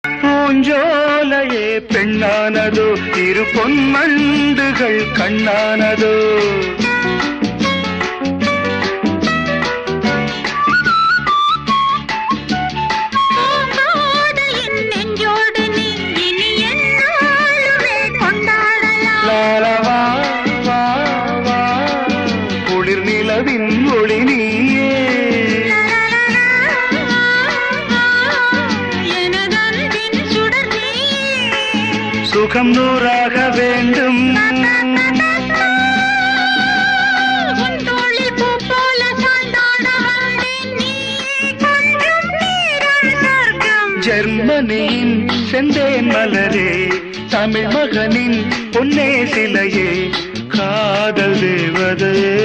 பூஞ்சோலையே பெண்ணானதோ இரு பொன்மண்டுகள் கண்ணானதோ குளிர் நிலவின் ஒளி நீயே சுகம் நூறாக வேண்டும் ஜெர்மனியின் செந்தேன் மலரே தமிழ் மகனின் பொன்னே சிலையே காதல் தேவதையே